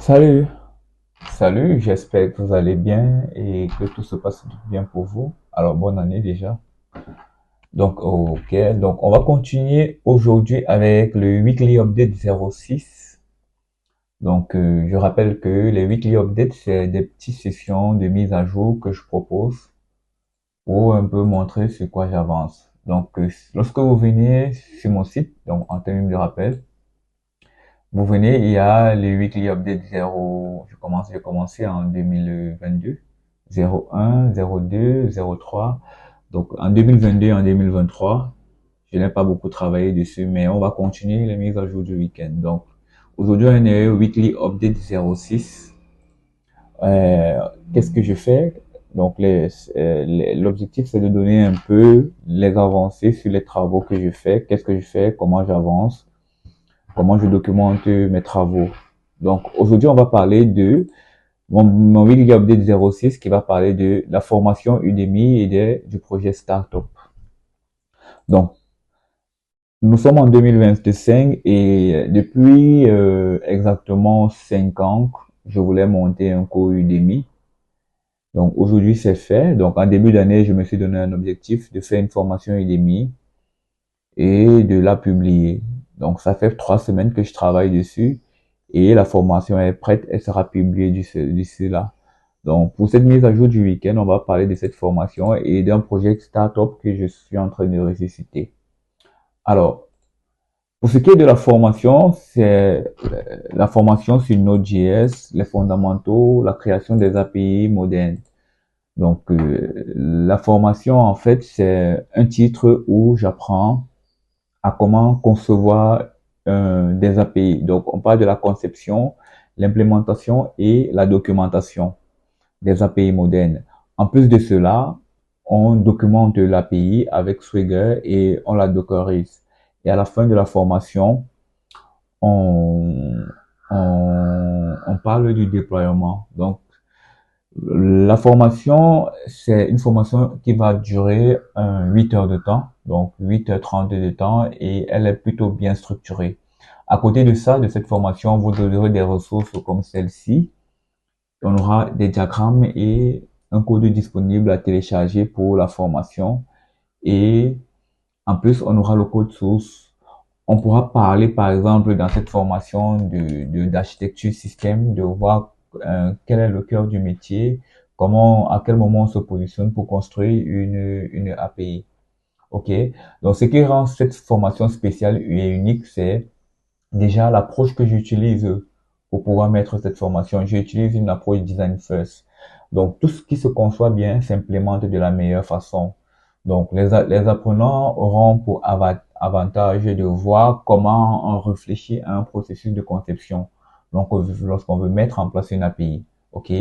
Salut, salut, j'espère que vous allez bien et que tout se passe bien pour vous. Alors, bonne année déjà. Donc, ok, donc on va continuer aujourd'hui avec le Weekly Update 06. Donc, je rappelle que les Weekly Updates, c'est des petites sessions de mise à jour que je propose pour un peu montrer sur quoi j'avance. Donc, lorsque vous venez sur mon site, donc en termes de rappel, vous venez, il y a le Weekly Update 0, j'ai commencé en 2022, 01, 02, 03. Donc, en 2022 et en 2023, je n'ai pas beaucoup travaillé dessus, mais on va continuer les mises à jour du week-end. Donc, aujourd'hui, on est au Weekly Update 06. Euh, Qu'est-ce que je fais? Donc, l'objectif, c'est de donner un peu les avancées sur les travaux que je fais, qu'est-ce que je fais, comment j'avance, comment je documente mes travaux. Donc aujourd'hui, on va parler de mon weekly update 06 qui va parler de la formation Udemy et du projet Startup. Donc, nous sommes en 2025 et depuis exactement 5 ans, je voulais monter un cours Udemy. Donc aujourd'hui, c'est fait. Donc en début d'année, je me suis donné un objectif de faire une formation Udemy et de la publier. Donc ça fait 3 semaines que je travaille dessus et la formation est prête, elle sera publiée d'ici là. Donc pour cette mise à jour du week-end, on va parler de cette formation et d'un projet startup que je suis en train de ressusciter. Alors, pour ce qui est de la formation, c'est la formation sur Node.js, les fondamentaux, la création des API modernes. Donc, la formation, en fait, c'est un titre où j'apprends à comment concevoir des API. Donc, on parle de la conception, l'implémentation et la documentation des API modernes. En plus de cela, on documente l'API avec Swagger et on la dockerise. Et à la fin de la formation, on, on parle du déploiement. Donc, la formation, c'est une formation qui va durer 8 heures de temps, donc 8h30 de temps, et elle est plutôt bien structurée. À côté de ça, de cette formation, vous aurez des ressources comme celle-ci. On aura des diagrammes et un code disponible à télécharger pour la formation. Et en plus, on aura le code source. On pourra parler, par exemple, dans cette formation d'architecture système, de voir quel est le cœur du métier, comment, à quel moment on se positionne pour construire une API. OK? Donc, ce qui rend cette formation spéciale et unique, c'est déjà l'approche que j'utilise pour pouvoir mettre cette formation. J'utilise une approche design first. Donc, tout ce qui se conçoit bien s'implémente de la meilleure façon. Donc, les apprenants auront pour avantage de voir comment on réfléchit à un processus de conception. Donc, lorsqu'on veut mettre en place une API. OK?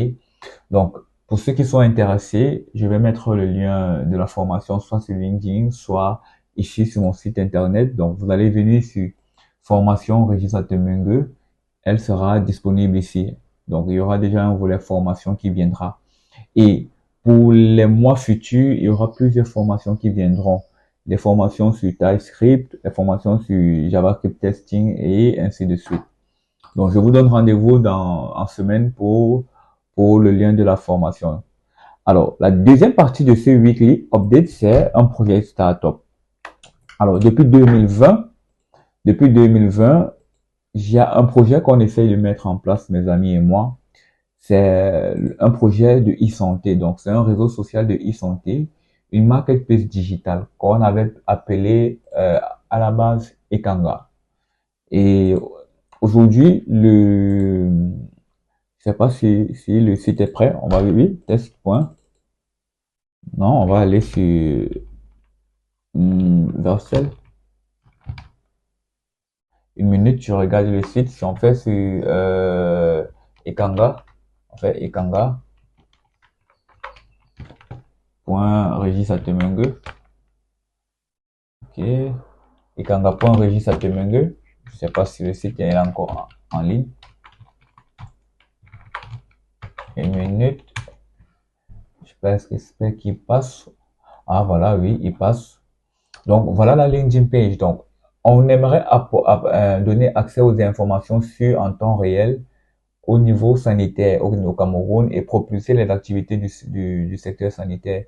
Donc, pour ceux qui sont intéressés, je vais mettre le lien de la formation soit sur LinkedIn, soit ici sur mon site internet. Donc, vous allez venir sur formation Régis Atemengue. Elle sera disponible ici. Donc, il y aura déjà un volet formation qui viendra. Et pour les mois futurs, il y aura plusieurs formations qui viendront. Des formations sur TypeScript, des formations sur JavaScript testing et ainsi de suite. Donc, je vous donne rendez-vous en semaine pour le lien de la formation. Alors, la deuxième partie de ce weekly update, c'est un projet startup. Alors, depuis 2020, il y a un projet qu'on essaye de mettre en place, mes amis et moi. C'est un projet de e-santé. Donc, c'est un réseau social de e-santé, une marketplace digitale qu'on avait appelé à la base Ekanga. Et aujourd'hui, je sais pas si le site est prêt. On va, oui, test. Point. Non, on va aller sur Vercel. Une minute, tu regardes le site. Si on fait sur Ekanga, on fait ekanga.regisatemengue. Ok. Ekanga.regisatemengue. Je sais pas si le site est encore en ligne. Une minute. J'espère qu'il passe. Ah, voilà, oui, il passe. Donc, voilà la LinkedIn page. Donc, on aimerait donner accès aux informations sur en temps réel au niveau sanitaire au Cameroun et propulser les activités du secteur sanitaire.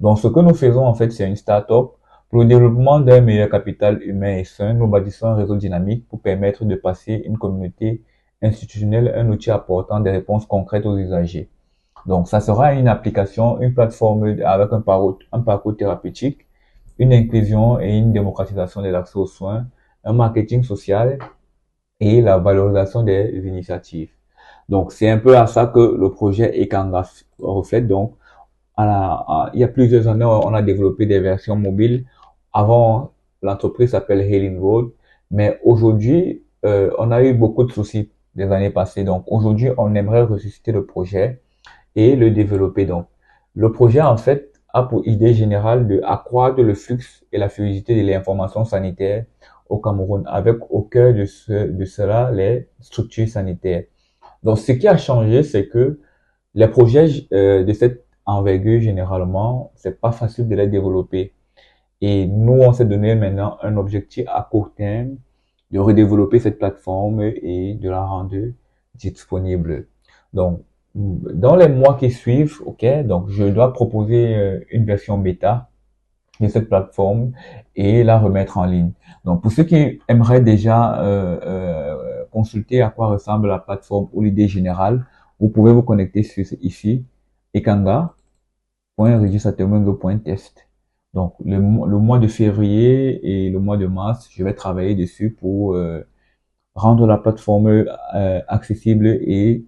Donc, ce que nous faisons, en fait, c'est une start-up. Pour le développement d'un meilleur capital humain et sain, nous bâtissons un réseau dynamique pour permettre de passer une communauté institutionnelle, un outil apportant des réponses concrètes aux usagers. Donc, ça sera une application, une plateforme avec un parcours thérapeutique, une inclusion et une démocratisation de l'accès aux soins, un marketing social et la valorisation des initiatives. Donc, c'est un peu à ça que le projet Ekanga reflète. Donc, il y a plusieurs années, on a développé des versions mobiles. Avant, l'entreprise s'appelle Hailing Road, mais aujourd'hui, on a eu beaucoup de soucis des années passées. Donc, aujourd'hui, on aimerait ressusciter le projet et le développer. Donc, le projet, en fait, a pour idée générale de accroître le flux et la fluidité de l'information sanitaire au Cameroun, avec au cœur de cela les structures sanitaires. Donc, ce qui a changé, c'est que les projets de cette envergure, généralement, c'est pas facile de les développer. Et nous, on s'est donné maintenant un objectif à court terme de redévelopper cette plateforme et de la rendre disponible. Donc, dans les mois qui suivent, ok, donc je dois proposer une version bêta de cette plateforme et la remettre en ligne. Donc, pour ceux qui aimeraient déjà consulter à quoi ressemble la plateforme ou l'idée générale, vous pouvez vous connecter sur ici, ekanga.registratemungo.test. Donc, le mois de février et le mois de mars, je vais travailler dessus pour rendre la plateforme accessible et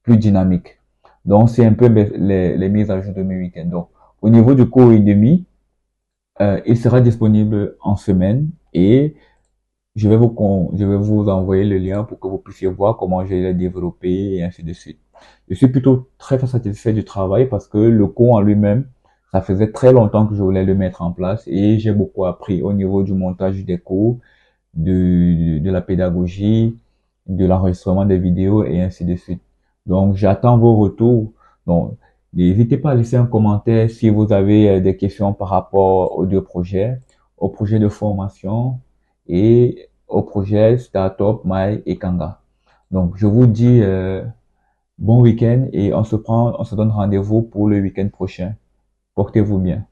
plus dynamique. Donc, c'est un peu les mises à jour de mes week-ends. Donc, au niveau du cours et demi, il sera disponible en semaine et je vais vous envoyer le lien pour que vous puissiez voir comment je l'ai développé et ainsi de suite. Je suis plutôt très satisfait du travail parce que le cours en lui-même, ça faisait très longtemps que je voulais le mettre en place et j'ai beaucoup appris au niveau du montage des cours, de la pédagogie, de l'enregistrement des vidéos et ainsi de suite. Donc, j'attends vos retours. Donc, n'hésitez pas à laisser un commentaire si vous avez des questions par rapport aux deux projets, au projet de formation et au projet Startup My Ekanga. Donc, je vous dis bon week-end et on se donne rendez-vous pour le week-end prochain. Portez-vous bien.